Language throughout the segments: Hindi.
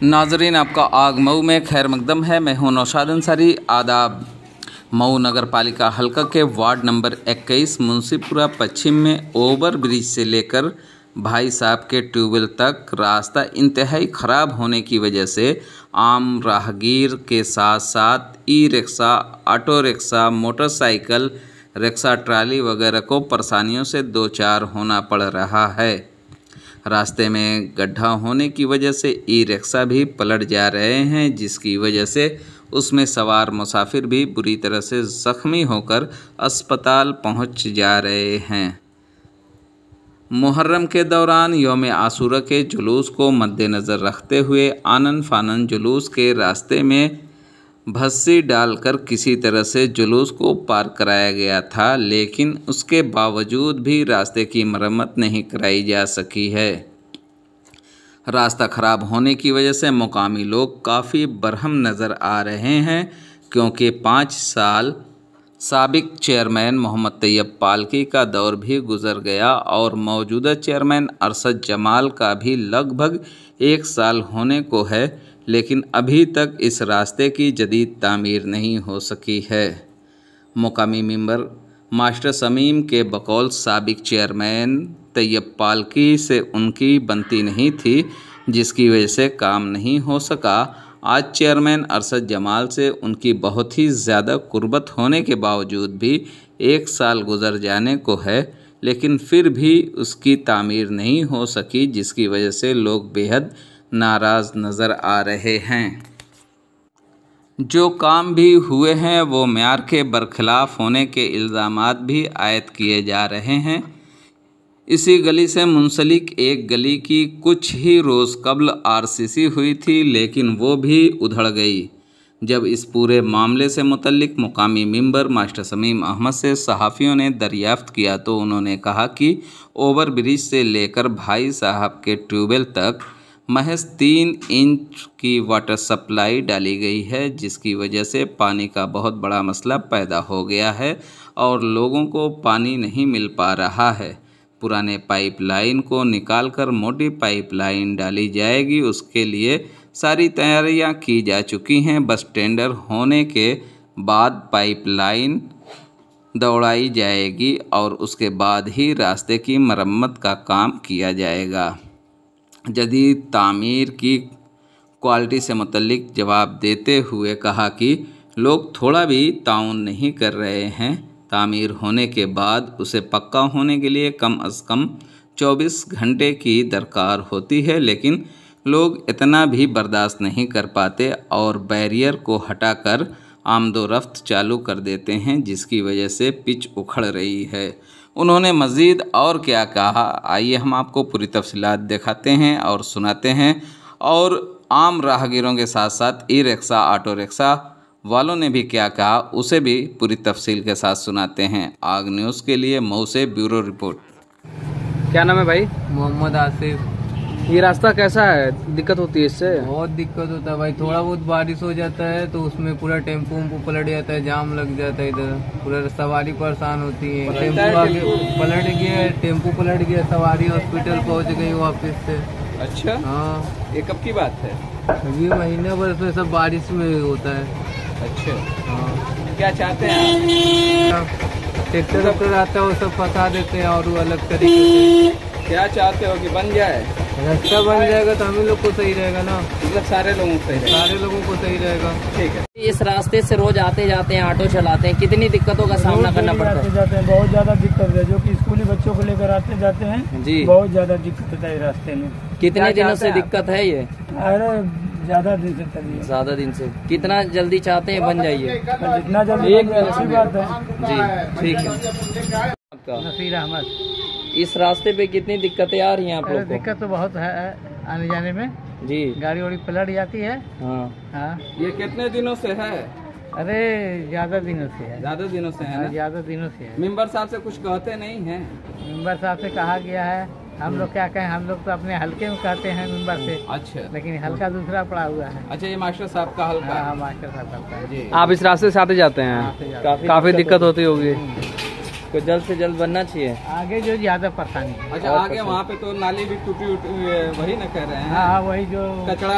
नाजरीन, आपका आग मऊ में खैर मकदम है। मैं हूं नौशाद अंसारी। आदाब। मऊ नगर पालिका हल्का के वार्ड नंबर 21 मुंशीपुरा पश्चिम में ओवर ब्रिज से लेकर भाई साहब के ट्यूबवेल तक रास्ता इंतहाई ख़राब होने की वजह से आम राहगीर के साथ साथ e rickshaw, auto rickshaw, motorcycle rickshaw, trolley वगैरह को परेशानियों से दो चार होना पड़ रहा है। रास्ते में गड्ढा होने की वजह से ई रिक्शा भी पलट जा रहे हैं, जिसकी वजह से उसमें सवार मुसाफिर भी बुरी तरह से ज़ख्मी होकर अस्पताल पहुंच जा रहे हैं। मुहर्रम के दौरान यौम आशूरा के जुलूस को मद्देनज़र रखते हुए आनन फानन जुलूस के रास्ते में भस्सी डालकर किसी तरह से जुलूस को पार कराया गया था, लेकिन उसके बावजूद भी रास्ते की मरम्मत नहीं कराई जा सकी है। रास्ता ख़राब होने की वजह से मुकामी लोग काफ़ी बरहम नज़र आ रहे हैं, क्योंकि 5 साल साबिक चेयरमैन मोहम्मद तैयब पालकी का दौर भी गुजर गया और मौजूदा चेयरमैन अरशद जमाल का भी लगभग 1 साल होने को है, लेकिन अभी तक इस रास्ते की जदीद तामीर नहीं हो सकी है। मुकामी मेंबर मास्टर शमीम के बकौल साबिक चेयरमैन तैयब पालकी से उनकी बनती नहीं थी, जिसकी वजह से काम नहीं हो सका। आज चेयरमैन अरशद जमाल से उनकी बहुत ही ज़्यादा कुर्बत होने के बावजूद भी 1 साल गुजर जाने को है, लेकिन फिर भी उसकी तामीर नहीं हो सकी, जिसकी वजह से लोग बेहद नाराज़ नज़र आ रहे हैं। जो काम भी हुए हैं वो म्यार के बरखिलाफ़ होने के इल्ज़ामात भी आयद किए जा रहे हैं। इसी गली से मुंसलिक एक गली की कुछ ही रोज़ कबल आरसीसी हुई थी, लेकिन वो भी उधड़ गई। जब इस पूरे मामले से मुतल्लिक मुकामी मेंबर मास्टर शमीम अहमद से सहाफ़ियों ने दरियाफ़्त किया तो उन्होंने कहा कि ओवर ब्रिज से लेकर भाई साहब के ट्यूबवेल तक महज 3 इंच की वाटर सप्लाई डाली गई है, जिसकी वजह से पानी का बहुत बड़ा मसला पैदा हो गया है और लोगों को पानी नहीं मिल पा रहा है। पुराने पाइपलाइन को निकालकर मोटी पाइपलाइन डाली जाएगी, उसके लिए सारी तैयारियां की जा चुकी हैं। बस टेंडर होने के बाद पाइपलाइन दौड़ाई जाएगी और उसके बाद ही रास्ते की मरम्मत का काम किया जाएगा। जदीद तामीर की क्वालिटी से मुतल्लिक जवाब देते हुए कहा कि लोग थोड़ा भी ताउन नहीं कर रहे हैं। तामीर होने के बाद उसे पक्का होने के लिए कम अज़ कम 24 घंटे की दरकार होती है, लेकिन लोग इतना भी बर्दाश्त नहीं कर पाते और बैरियर को हटाकर आमदोरफ्त चालू कर देते हैं, जिसकी वजह से पिच उखड़ रही है। उन्होंने मज़ीद और क्या कहा, आइए हम आपको पूरी तफसीलात दिखाते हैं और सुनाते हैं, और आम राहगीरों के साथ साथ ई रिक्शा, ऑटो रिक्शा वालों ने भी क्या कहा उसे भी पूरी तफसील के साथ सुनाते हैं। आग न्यूज़ के लिए मऊ से ब्यूरो रिपोर्ट। क्या नाम है भाई? मोहम्मद आसिफ। ये रास्ता कैसा है? दिक्कत होती है इससे? बहुत दिक्कत होता है भाई। थोड़ा बहुत बारिश हो जाता है तो उसमें पूरा टेम्पो पलट जाता है, जाम लग जाता है, इधर पूरा सवारी परेशान होती है। टेम्पो आगे पलट गया, टेम्पो पलट गया, सवारी हॉस्पिटल पहुंच गई वापस से। अच्छा, हाँ, ये कब की बात है? ये महीने भर से सब बारिश में होता है। अच्छा, हाँ, क्या चाहते हैं आप? ट्रैक्टर वैक्टर आता है वो सब फंसा देते हैं और वो अलग तरीके से। क्या चाहते हो कि बन जाए? रास्ता बन जाएगा तो हम ही लोग को सही रहेगा ना, मतलब सारे लोगों को सही रहेगा? सारे लोगों को सही रहेगा। ठीक है। इस रास्ते से रोज आते जाते हैं, ऑटो चलाते हैं, कितनी दिक्कतों का सामना करना पड़ता है? जाते हैं, बहुत ज्यादा दिक्कत है। जो कि स्कूली बच्चों को लेकर आते जाते हैं जी, बहुत ज्यादा दिक्कत होता है रास्ते में। कितने दिनों से दिक्कत है ये? अरे ज्यादा दिन से चलिए, ज्यादा दिन से। कितना जल्दी चाहते हैं बन जाइए? जितना जल्दी एक अच्छी बात है जी, ठीक है। नसीर अहमद। इस रास्ते पे कितनी दिक्कतें आ रही हैं आप लोग को? दिक्कत तो बहुत है आने जाने में, जी, गाड़ी वाड़ी पलट जाती है। हाँ। ये कितने दिनों से है? अरे ज्यादा दिनों से है, ज्यादा दिनों से है ना? ज्यादा दिनों से है। मेंबर साहब से कुछ कहते नहीं हैं? मेंबर साहब से कहा गया है, हम लोग क्या कहें, हम लोग तो अपने हल्के में कहते हैं मेंबर से। अच्छा, लेकिन हल्का दूसरा पड़ा हुआ है। अच्छा, ये मास्टर साहब का हल्का है। हाँ, मास्टर साहब का जी। आप इस रास्ते से आते जाते हैं? काफी दिक्कत होती होगी। इसको जल्द से जल्द बनना चाहिए। आगे जो ज्यादा परेशानी है। अच्छा, आगे वहाँ पे तो नाली भी टूटी हुई है, वही ना कह रहे हैं? हाँ, वही जो कचरा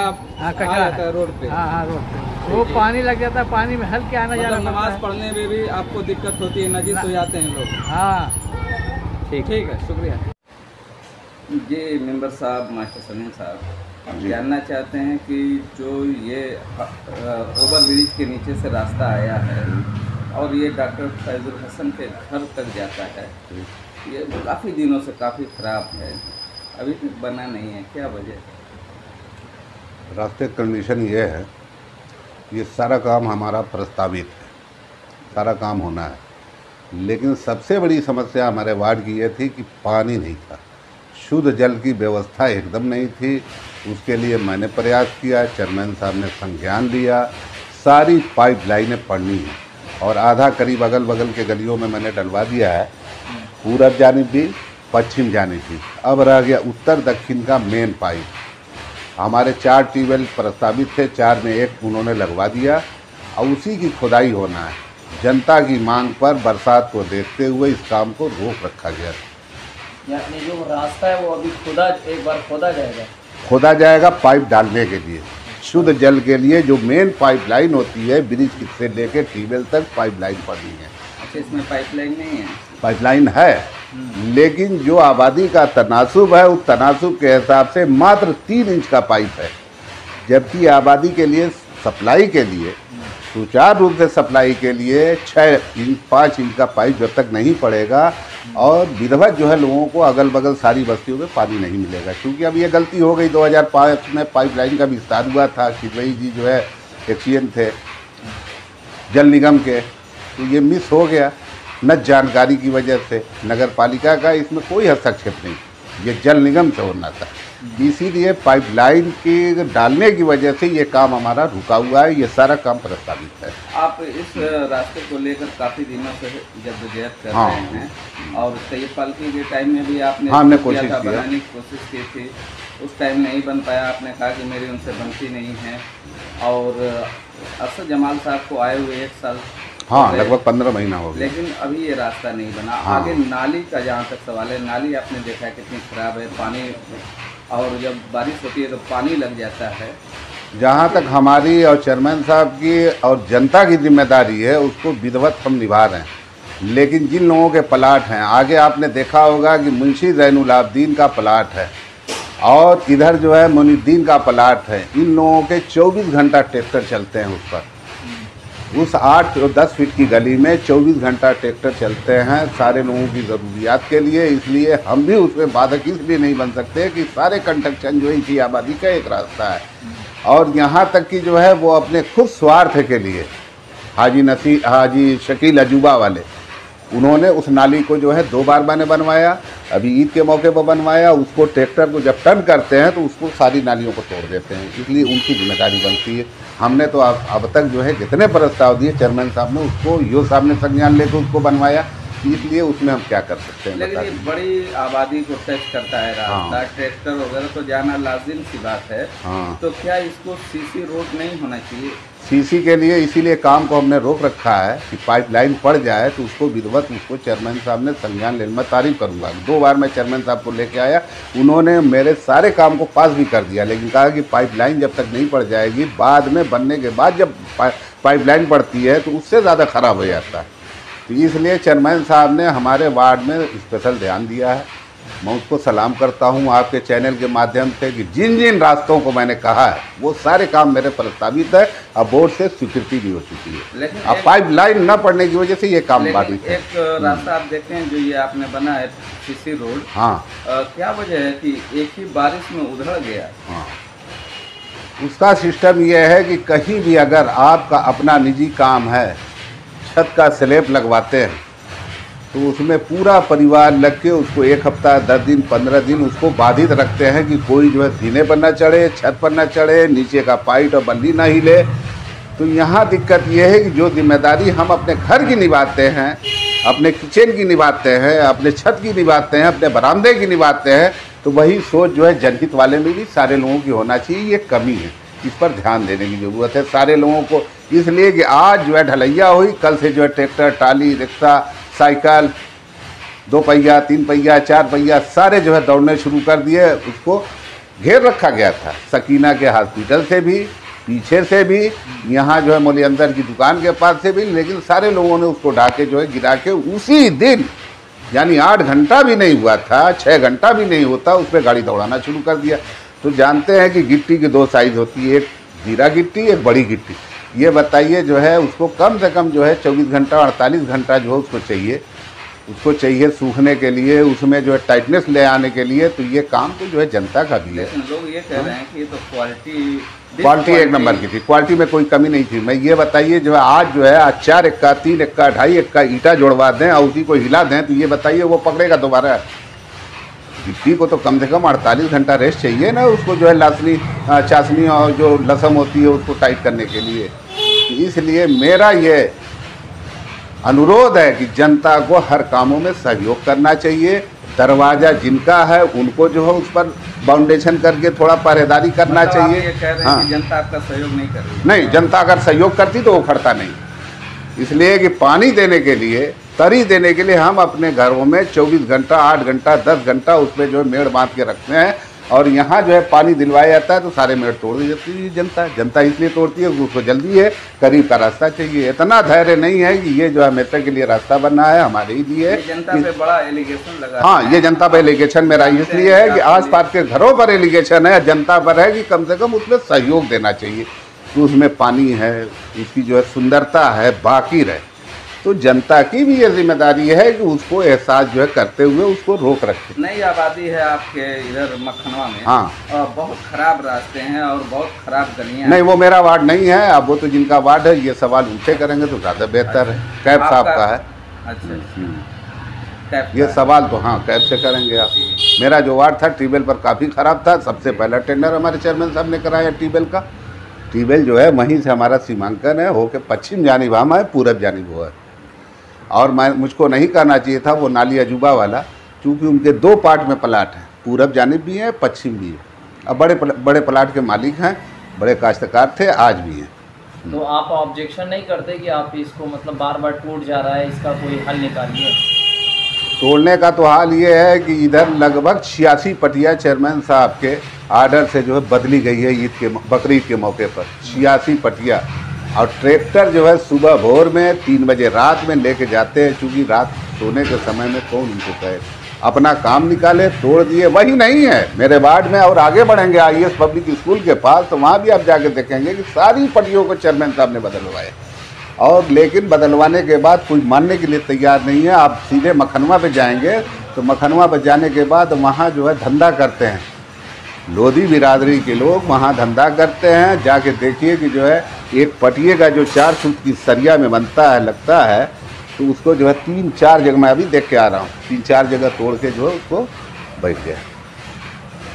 कचरा जाता है रोड पे। हाँ, रोड पे वो पानी लग जाता है, पानी में हल्के आना जाना मतलब नमाज पढ़ने में भी आपको दिक्कत होती है, नजीस हो जाते हैं लोग। हाँ, ठीक है, शुक्रिया जी। मेंबर साहब, मास्टर सलीम साहब जानना चाहते हैं कि जो ये ओवर ब्रिज के नीचे से रास्ता आया है और ये डॉक्टर फैजुल हसन के घर तक जाता है, ये काफ़ी दिनों से काफ़ी ख़राब है, अभी तक बना नहीं है, क्या वजह है? रास्ते कंडीशन ये है, ये सारा काम हमारा प्रस्तावित है, सारा काम होना है, लेकिन सबसे बड़ी समस्या हमारे वार्ड की ये थी कि पानी नहीं था, शुद्ध जल की व्यवस्था एकदम नहीं थी। उसके लिए मैंने प्रयास किया, चेयरमैन साहब ने संज्ञान लिया, सारी पाइप लाइनें पड़नी है और आधा करीब अगल बगल के गलियों में मैंने डलवा दिया है, पूरब जानिब भी पश्चिम जानिब भी। अब रह गया उत्तर दक्षिण का मेन पाइप। हमारे 4 ट्यूबवेल प्रस्तावित थे, 4 में 1 उन्होंने लगवा दिया और उसी की खुदाई होना है। जनता की मांग पर बरसात को देखते हुए इस काम को रोक रखा गया। यानी जो रास्ता है वो अभी एक बार खोदा जाएगा पाइप डालने के लिए, शुद्ध जल के लिए जो मेन पाइप लाइन होती है, ब्रिज से लेकर ट्यूबवेल तक पाइप लाइन पड़नी है। अच्छा, इसमें पाइप लाइन नहीं है? पाइप लाइन है, लेकिन जो आबादी का तनासुब है उस तनासुब के हिसाब से मात्र 3 इंच का पाइप है, जबकि आबादी के लिए सप्लाई के लिए सुचारू रूप से सप्लाई के लिए 6 इंच 5 इंच का पाइप जब तक नहीं पड़ेगा और विधिवत जो है लोगों को अगल बगल सारी बस्तियों में पानी नहीं मिलेगा। क्योंकि अब ये गलती हो गई, 2005 में पाइपलाइन का विस्तार हुआ था, खिजवई जी जो है एक्सीएन थे जल निगम के, तो ये मिस हो गया न जानकारी की वजह से। नगर पालिका का इसमें कोई हस्तक्षेप नहीं, ये जल निगम से होना था, इसीलिए पाइपलाइन के डालने की वजह से ये काम हमारा रुका हुआ है। ये सारा काम प्रस्तावित है। आप इस रास्ते को लेकर काफ़ी दिनों से जद्दोजहद कर रहे हैं और कई पालकी के टाइम में भी आपने हमने कोशिश किया, बनाने की कोशिश की थी, उस टाइम नहीं बन पाया, आपने कहा कि मेरी उनसे बनती नहीं है। और अरशद जमाल साहब को आए हुए 1 साल, हाँ, लगभग 15 महीना हो गया, लेकिन अभी ये रास्ता नहीं बना। आगे नाली का जहाँ तक सवाल है, नाली आपने देखा है कितनी ख़राब है, पानी, और जब बारिश होती है तो पानी लग जाता है। जहाँ तक हमारी और चेयरमैन साहब की और जनता की जिम्मेदारी है उसको विधिवत हम निभा रहे हैं, लेकिन जिन लोगों के प्लाट हैं, आगे आपने देखा होगा कि मुंशी ज़ैनुल आबदीन का प्लाट है और इधर जो है मोइनुद्दीन का प्लाट है, इन लोगों के 24 घंटा ट्रैक्टर चलते हैं उस पर, उस 8 और 10 फीट की गली में 24 घंटा ट्रैक्टर चलते हैं सारे लोगों की ज़रूरियात के लिए। इसलिए हम भी उसमें बाधक इसलिए नहीं बन सकते कि सारे कंस्ट्रक्शन जो इसी आबादी का एक रास्ता है और यहाँ तक कि जो है वो अपने खुद स्वार्थ के लिए हाजी शकील अजूबा वाले, उन्होंने उस नाली को जो है 2 बार मैंने बनवाया, अभी ईद के मौके पर बनवाया, उसको ट्रैक्टर को जब टर्न करते हैं तो उसको सारी नालियों को तोड़ देते हैं, इसलिए उनकी जिम्मेदारी बनती है। हमने तो अब तक जो है जितने प्रस्ताव दिए चेयरमैन साहब ने उसको यो साहब ने संज्ञान लेकर उसको बनवाया, इसलिए उसमें हम क्या कर सकते हैं। लेकिन ये बड़ी आबादी को टच करता है रास्ता, ट्रैक्टर वगैरह तो जाना लाजिम सी बात है। तो क्या इसको सीसी रोड नहीं होना चाहिए? सीसी के लिए इसीलिए काम को हमने रोक रखा है कि पाइपलाइन पड़ जाए तो उसको विधिवत उसको चेयरमैन साहब ने संज्ञान ले, मैं तारीफ करूंगा। 2 बार मैं चेयरमैन साहब को लेके आया, उन्होंने मेरे सारे काम को पास भी कर दिया, लेकिन कहा कि पाइपलाइन जब तक नहीं पड़ जाएगी, बाद में बनने के बाद जब पाइपलाइन पड़ती है तो उससे ज़्यादा ख़राब हो जाता है। तो इसलिए चेयरमैन साहब ने हमारे वार्ड में स्पेशल ध्यान दिया है। मैं उसको सलाम करता हूं आपके चैनल के माध्यम से कि जिन जिन रास्तों को मैंने कहा है वो सारे काम मेरे प्रस्तावित है, अब बोर्ड से स्वीकृति भी हो चुकी है। लेकिन अब पाइपलाइन न पड़ने की वजह से ये काम बाधित है। एक रास्ता आप देखें जो ये आपने बना है सीसी रोड, हाँ, क्या वजह है कि एक ही बारिश में उधड़ गया? हाँ, उसका सिस्टम यह है कि कहीं भी अगर आपका अपना निजी काम है, छत का स्लैब लगवाते हैं तो उसमें पूरा परिवार लग के उसको 1 हफ्ता 10 दिन 15 दिन उसको बाधित रखते हैं कि कोई जो है जीने पर ना चढ़े, छत पर ना चढ़े, नीचे का पाइप और बल्ली ना हिले। तो यहाँ दिक्कत ये है कि जो जिम्मेदारी हम अपने घर की निभाते हैं, अपने किचन की निभाते हैं, अपने छत की निभाते हैं, अपने बरामदे की निभाते हैं, तो वही सोच जो है जनहित वाले में भी सारे लोगों की होना चाहिए। ये कमी है, इस पर ध्यान देने की ज़रूरत है सारे लोगों को, इसलिए कि आज जो है ढलैया हुई, कल से जो है ट्रैक्टर, ट्राली, रिक्शा, साइकिल 2 पहिया 3 पहिया 4 पहिया सारे जो है दौड़ने शुरू कर दिए। उसको घेर रखा गया था, सकीना के हॉस्पिटल से भी, पीछे से भी, यहाँ जो है मौली अंदर की दुकान के पास से भी, लेकिन सारे लोगों ने उसको ढाके जो है गिरा के उसी दिन, यानी 8 घंटा भी नहीं हुआ था, 6 घंटा भी नहीं होता, उस पर गाड़ी दौड़ाना शुरू कर दिया। तो जानते हैं कि गिट्टी की 2 साइज़ होती है, एक जीरा गिट्टी, एक बड़ी गिट्टी। ये बताइए जो है उसको कम से कम जो है 24 घंटा 48 घंटा जो है उसको चाहिए सूखने के लिए, उसमें जो है टाइटनेस ले आने के लिए। तो ये काम तो जो है जनता का भी है। लोग ये कह रहे हैं कि ये तो क्वालिटी 1 नंबर की थी, क्वालिटी में कोई कमी नहीं थी। मैं ये बताइए जो है आज जो है 4 एक्का 3 एक्का 2.5 एक्का ईंटा जोड़वा दें और उसी को हिला दें, तो ये बताइए वो पकड़ेगा दोबारा? गिट्टी को तो कम से कम 48 घंटा रेस्ट चाहिए ना, उसको जो है लासनी चाशनी और जो लसम होती है उसको टाइट करने के लिए। इसलिए मेरा ये अनुरोध है कि जनता को हर कामों में सहयोग करना चाहिए। दरवाज़ा जिनका है उनको जो है उस पर बाउंडेशन करके थोड़ा पहरेदारी करना चाहिए। ये कह रहे हैं कि जनता आपका सहयोग नहीं कर रही है? नहीं, जनता अगर सहयोग करती तो वो खड़ता नहीं। इसलिए कि पानी देने के लिए, तरी देने के लिए हम अपने घरों में 24 घंटा 8 घंटा 10 घंटा उसमें जो है मेड़ बांध के रखते हैं, और यहाँ जो है पानी दिलवाया जाता है तो सारे मेड़ तोड़ दी जाती है जनता इसलिए तोड़ती है उसको जल्दी है, करीब का रास्ता चाहिए। इतना धैर्य नहीं है कि ये जो है हमेशा के लिए रास्ता बनना है हमारे ही लिए। जनता पे बड़ा एलिगेशन लगा। हाँ, ये जनता पर एलिगेशन मेरा इसलिए है कि आसपास के घरों पर एलिगेशन है, जनता पर है कि कम से कम उसमें सहयोग देना चाहिए कि उसमें पानी है, उसकी जो है सुंदरता है, बाकी रहे। तो जनता की भी ये जिम्मेदारी है कि उसको एहसास जो है करते हुए उसको रोक रखे। नई आबादी है आपके इधर मखनवा में। हाँ, और बहुत खराब रास्ते हैं और बहुत खराब गलियां। नहीं, वो मेरा वार्ड नहीं है। अब वो तो जिनका वार्ड है, ये सवाल उनसे करेंगे तो ज़्यादा बेहतर है। कैब साहब का है। अच्छा, ये सवाल तो हाँ कैब से करेंगे आप। मेरा जो वार्ड था ट्यूबवेल पर काफ़ी ख़राब था। सबसे पहला टेंडर हमारे चेयरमैन साहब ने कराया ट्यूबवेल का। ट्यूबवेल जो है वहीं से हमारा सीमांकन है, होके पश्चिम जानिब हम है, पूरब जानिब वो है। और मुझको नहीं करना चाहिए था वो नाली अजूबा वाला, क्योंकि उनके 2 पार्ट में प्लाट हैं, पूरब जानिब भी है, पश्चिम भी है। अब बड़े प्लाट के मालिक हैं, बड़े काश्तकार थे, आज भी हैं। तो आप ऑब्जेक्शन नहीं करते कि आप इसको मतलब बार बार टूट जा रहा है, इसका कोई हल निकालिए? तोड़ने का तो हाल ये है कि इधर लगभग 86 पटिया चेयरमैन साहब के आर्डर से जो है बदली गई है बकरीद के मौके पर। 86 पटिया, और ट्रैक्टर जो है सुबह भोर में 3 बजे रात में लेके जाते हैं, क्योंकि रात सोने के समय में कौन उनको कहे, अपना काम निकाले, तोड़ दिए। वही नहीं है मेरे वार्ड में, और आगे बढ़ेंगे IAS पब्लिक स्कूल के पास, तो वहाँ भी आप जाके देखेंगे कि सारी पटियों को चेयरमैन साहब ने बदलवाए। और लेकिन बदलवाने के बाद कोई मानने के लिए तैयार नहीं है। आप सीधे मखनवा पे जाएंगे तो मखनवा पे जाने के बाद वहाँ जो है धंधा करते हैं, लोधी बिरादरी के लोग वहाँ धंधा करते हैं। जाके देखिए कि जो है एक पटिए का जो 4 फुट की सरिया में बनता है, लगता है, तो उसको जो है 3-4 जगह मैं अभी देख के आ रहा हूँ, 3-4 जगह तोड़ के जो है उसको बैठ गया।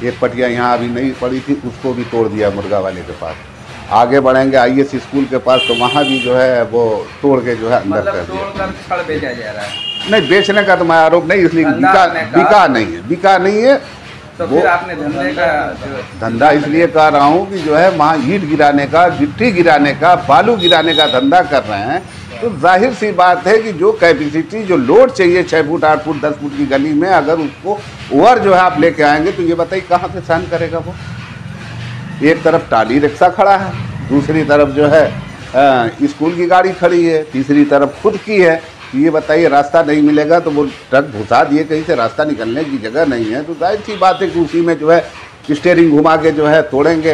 एक पटिया यहाँ अभी नहीं पड़ी थी, उसको भी तोड़ दिया मुर्गा वाले के पास। आगे बढ़ेंगे IAS स्कूल के पास, तो वहाँ भी जो है वो तोड़ के जो है अंदर कर दिया। तोड़कर छड़ बेचा जा रहा है? नहीं, बेचने का तो मैं आरोप नहीं, इसलिए बिका नहीं है। तो फिर आपने धंधे का धंधा इसलिए कर रहा हूँ कि जो है वहाँ ईंट गिराने का, गिट्टी गिराने का, बालू गिराने का धंधा कर रहे हैं, तो जाहिर सी बात है कि जो कैपेसिटी, जो लोड चाहिए 6 फुट 8 फुट 10 फुट की गली में, अगर उसको ओवर जो है आप लेके आएंगे तो ये बताइए कहाँ से सहन करेगा वो। एक तरफ टाली रिक्शा खड़ा है, दूसरी तरफ जो है स्कूल की गाड़ी खड़ी है, तीसरी तरफ खुद की है। ये बताइए रास्ता नहीं मिलेगा तो वो ट्रक घुसा दिए कहीं से, रास्ता निकलने की जगह नहीं है, तो जाहिर सी बात है कि उसी में जो है स्टीयरिंग घुमा के जो है तोड़ेंगे,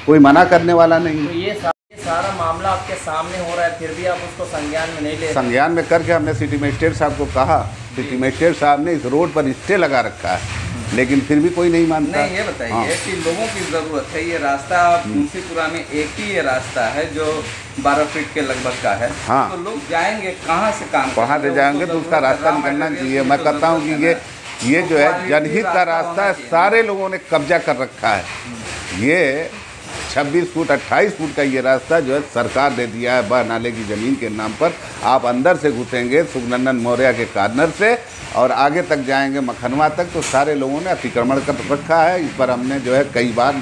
कोई मना करने वाला नहीं। तो ये सारा मामला आपके सामने हो रहा है, फिर भी आप उसको संज्ञान में नहीं ले? संज्ञान में करके हमने सिटी मजिस्ट्रेट साहब को कहा, सिटी मजिस्ट्रेट साहब ने इस रोड पर स्टे लगा रखा है, लेकिन फिर भी कोई नहीं मानता। नहीं, ये बताइए कि लोगों की ज़रूरत है, ये रास्ता मुंशीपुरा में एक ही ये रास्ता है जो 12 फीट के लगभग का है। हाँ, तो लोग जाएंगे कहाँ से, काम कहाँ से जाएंगे? तो उसका रास्ता निकलना चाहिए। मैं कहता हूँ कि ये जो है जनहित का रास्ता है, सारे लोगों ने कब्जा कर रखा है। ये 26 फुट 28 फुट का ये रास्ता जो है सरकार दे दिया है बह नाले की ज़मीन के नाम पर। आप अंदर से घुसेंगे सुखनंदन मौर्य के कॉर्नर से और आगे तक जाएंगे मखनवा तक, तो सारे लोगों ने अतिक्रमण कर रखा है। इस पर हमने जो है कई बार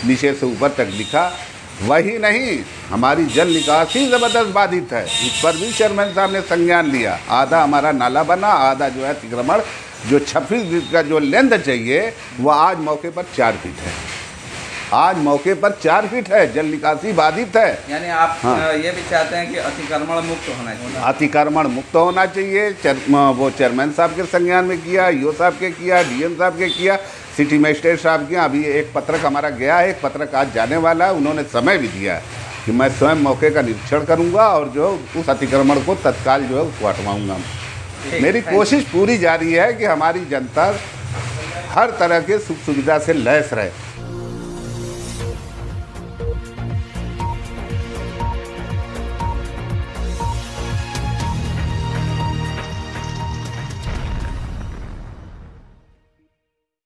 नीचे से ऊपर तक लिखा, वही नहीं, हमारी जल निकासी ज़बरदस्त बाधित है, उस पर भी चेयरमैन साहब ने संज्ञान लिया। आधा हमारा नाला बना, आधा जो है अतिक्रमण जो 26 फीट का जो लेंथ चाहिए वो आज मौके पर 4 फीट है। आज मौके पर 4 फीट है, जल निकासी बाधित है। यानी आप ये भी चाहते हैं कि अतिक्रमण मुक्त होना चाहिए? अतिक्रमण मुक्त होना चाहिए। वो चेयरमैन साहब के संज्ञान में किया, ईओ साहब के किया, डीएम साहब के किया, सिटी मजिस्ट्रेट साहब के। अभी एक पत्रक हमारा गया है, एक पत्रक आज जाने वाला है। उन्होंने समय भी दिया है कि मैं स्वयं मौके का निरीक्षण करूँगा और जो उस अतिक्रमण को तत्काल जो है उसको हटवाऊँगा। मेरी कोशिश पूरी जारी है कि हमारी जनता हर तरह के सुख सुविधा से लैस रहे।